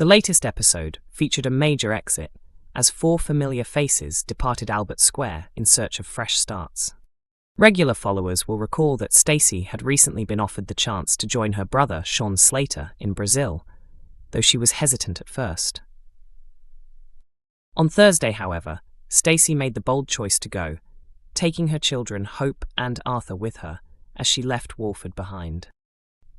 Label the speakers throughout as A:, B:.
A: The latest episode featured a major exit, as 4 familiar faces departed Albert Square in search of fresh starts. Regular followers will recall that Stacey had recently been offered the chance to join her brother Sean Slater in Brazil, though she was hesitant at first. On Thursday, however, Stacey made the bold choice to go, taking her children Hope and Arthur with her as she left Walford behind.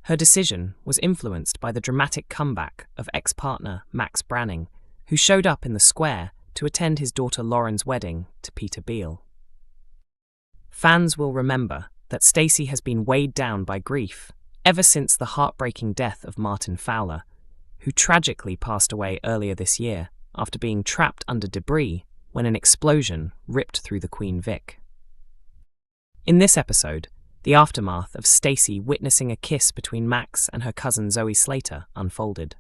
A: Her decision was influenced by the dramatic comeback of ex-partner Max Branning, who showed up in the square to attend his daughter Lauren's wedding to Peter Beale. Fans will remember that Stacey has been weighed down by grief ever since the heartbreaking death of Martin Fowler, who tragically passed away earlier this year after being trapped under debris when an explosion ripped through the Queen Vic. In this episode, the aftermath of Stacey witnessing a kiss between Max and her cousin Zoe Slater unfolded.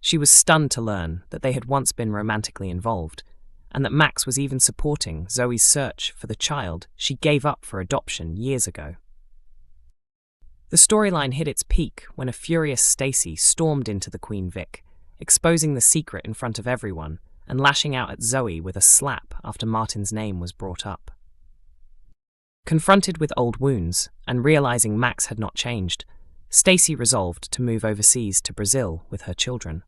A: She was stunned to learn that they had once been romantically involved, and that Max was even supporting Zoe's search for the child she gave up for adoption years ago. The storyline hit its peak when a furious Stacey stormed into the Queen Vic, exposing the secret in front of everyone and lashing out at Zoe with a slap after Martin's name was brought up. Confronted with old wounds and realizing Max had not changed, Stacey resolved to move overseas to Brazil with her children.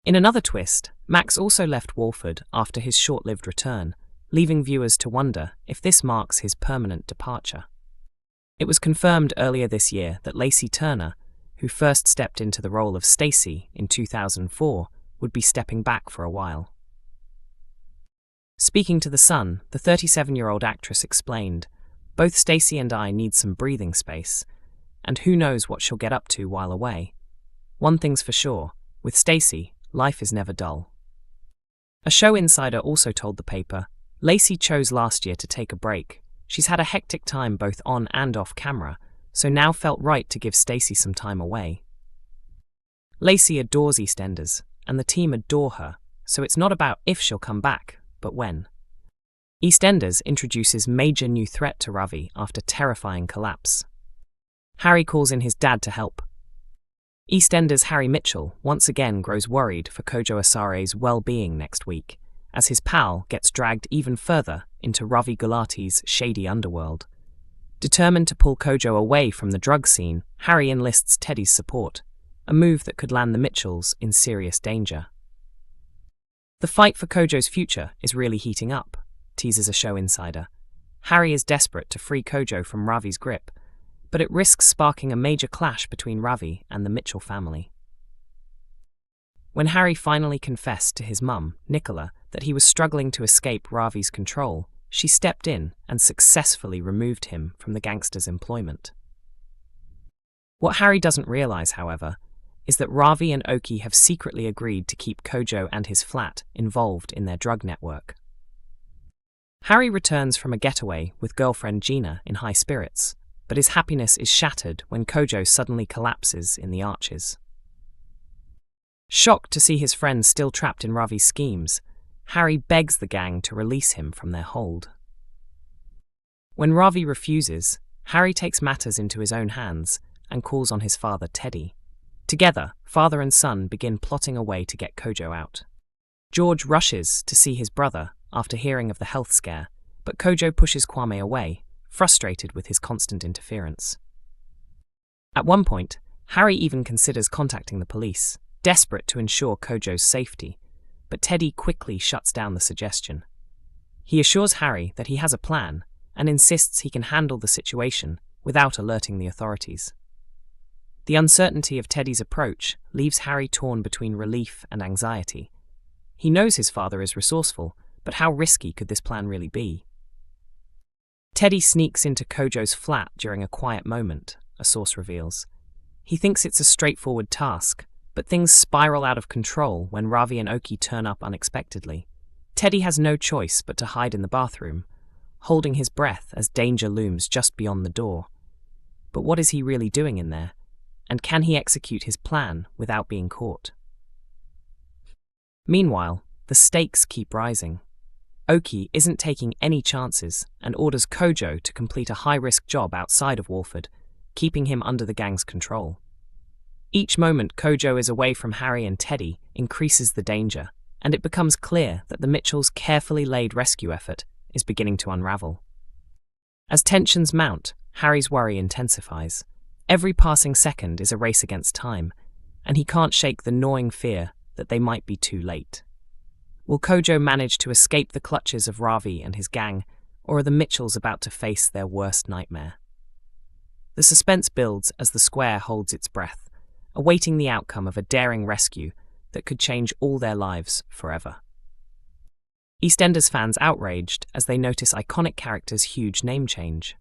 A: In another twist, Max also left Walford after his short-lived return, leaving viewers to wonder if this marks his permanent departure. It was confirmed earlier this year that Lacey Turner, who first stepped into the role of Stacey in 2004, would be stepping back for a while. Speaking to The Sun, the 37-year-old actress explained, "Both Stacey and I need some breathing space, and who knows what she'll get up to while away. One thing's for sure, with Stacey, life is never dull." A show insider also told the paper, Lacey chose last year to take a break. She's had a hectic time both on and off camera, so now felt right to give Stacey some time away. Lacey adores EastEnders, and the team adore her, so it's not about if she'll come back, but when. EastEnders introduces major new threat to Ravi after terrifying collapse. Harry calls in his dad to help. EastEnders' Harry Mitchell once again grows worried for Kojo Asare's well-being next week, as his pal gets dragged even further into Ravi Gulati's shady underworld. Determined to pull Kojo away from the drug scene, Harry enlists Teddy's support, a move that could land the Mitchells in serious danger. The fight for Kojo's future is really heating up, teases a show insider. Harry is desperate to free Kojo from Ravi's grip, but it risks sparking a major clash between Ravi and the Mitchell family. When Harry finally confessed to his mum, Nicola, that he was struggling to escape Ravi's control, she stepped in and successfully removed him from the gangster's employment. What Harry doesn't realize, however, is that Ravi and Oki have secretly agreed to keep Kojo and his flat involved in their drug network. Harry returns from a getaway with girlfriend Gina in high spirits, but his happiness is shattered when Kojo suddenly collapses in the arches. Shocked to see his friends still trapped in Ravi's schemes, Harry begs the gang to release him from their hold. When Ravi refuses, Harry takes matters into his own hands and calls on his father Teddy. Together, father and son begin plotting a way to get Kojo out. George rushes to see his brother after hearing of the health scare, but Kojo pushes Kwame away, frustrated with his constant interference. At one point, Harry even considers contacting the police, desperate to ensure Kojo's safety, but Teddy quickly shuts down the suggestion. He assures Harry that he has a plan and insists he can handle the situation without alerting the authorities. The uncertainty of Teddy's approach leaves Harry torn between relief and anxiety. He knows his father is resourceful, but how risky could this plan really be? Teddy sneaks into Kojo's flat during a quiet moment, a source reveals. He thinks it's a straightforward task, but things spiral out of control when Ravi and Oki turn up unexpectedly. Teddy has no choice but to hide in the bathroom, holding his breath as danger looms just beyond the door. But what is he really doing in there? And can he execute his plan without being caught? Meanwhile, the stakes keep rising. Oki isn't taking any chances and orders Kojo to complete a high-risk job outside of Walford, keeping him under the gang's control. Each moment Kojo is away from Harry and Teddy increases the danger, and it becomes clear that the Mitchells' carefully laid rescue effort is beginning to unravel. As tensions mount, Harry's worry intensifies. Every passing second is a race against time, and he can't shake the gnawing fear that they might be too late. Will Kojo manage to escape the clutches of Ravi and his gang, or are the Mitchells about to face their worst nightmare? The suspense builds as the square holds its breath, awaiting the outcome of a daring rescue that could change all their lives forever. EastEnders fans outraged as they notice iconic characters' huge name change.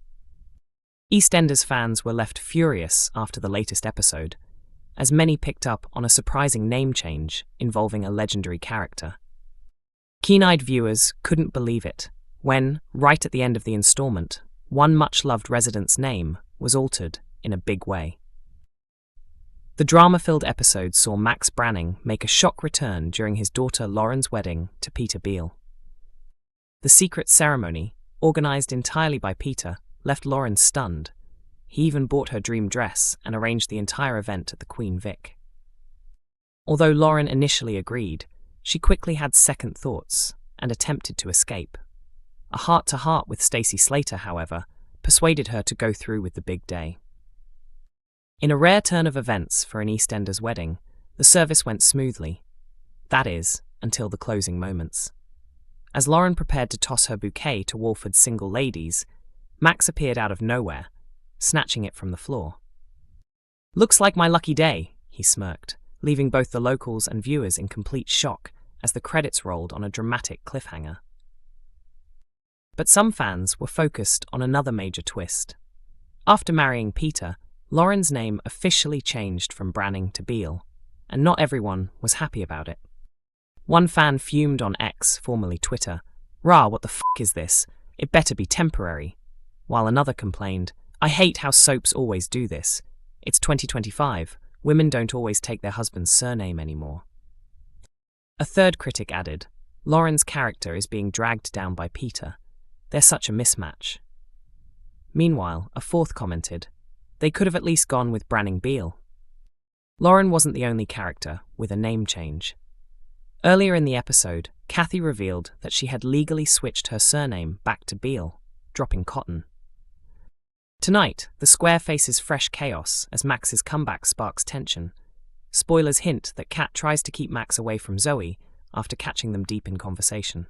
A: EastEnders fans were left furious after the latest episode, as many picked up on a surprising name change involving a legendary character. Keen-eyed viewers couldn't believe it when, right at the end of the installment, one much-loved resident's name was altered in a big way. The drama-filled episode saw Max Branning make a shock return during his daughter Lauren's wedding to Peter Beale. The secret ceremony, organised entirely by Peter, left Lauren stunned. He even bought her dream dress and arranged the entire event at the Queen Vic. Although Lauren initially agreed, she quickly had second thoughts and attempted to escape. A heart-to-heart with Stacey Slater, however, persuaded her to go through with the big day. In a rare turn of events for an EastEnders wedding, the service went smoothly. That is, until the closing moments. As Lauren prepared to toss her bouquet to Walford's single ladies, Max appeared out of nowhere, snatching it from the floor. "Looks like my lucky day," he smirked, leaving both the locals and viewers in complete shock as the credits rolled on a dramatic cliffhanger. But some fans were focused on another major twist. After marrying Peter, Lauren's name officially changed from Branning to Beale, and not everyone was happy about it. One fan fumed on X, formerly Twitter, "Rah, what the f*** is this? It better be temporary," while another complained, "I hate how soaps always do this. It's 2025, women don't always take their husband's surname anymore." A third critic added, "Lauren's character is being dragged down by Peter. They're such a mismatch." Meanwhile, a fourth commented, "They could have at least gone with Branning Beale." Lauren wasn't the only character with a name change. Earlier in the episode, Kathy revealed that she had legally switched her surname back to Beale, dropping Cotton. Tonight, the square faces fresh chaos as Max's comeback sparks tension. Spoilers hint that Kat tries to keep Max away from Zoe after catching them deep in conversation.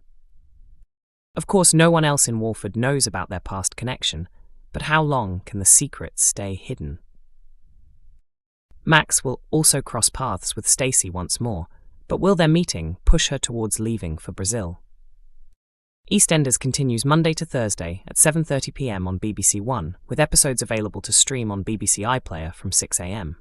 A: Of course, no one else in Walford knows about their past connection, but how long can the secret stay hidden? Max will also cross paths with Stacey once more, but will their meeting push her towards leaving for Brazil? EastEnders continues Monday to Thursday at 7:30 p.m. on BBC One, with episodes available to stream on BBC iPlayer from 6 a.m.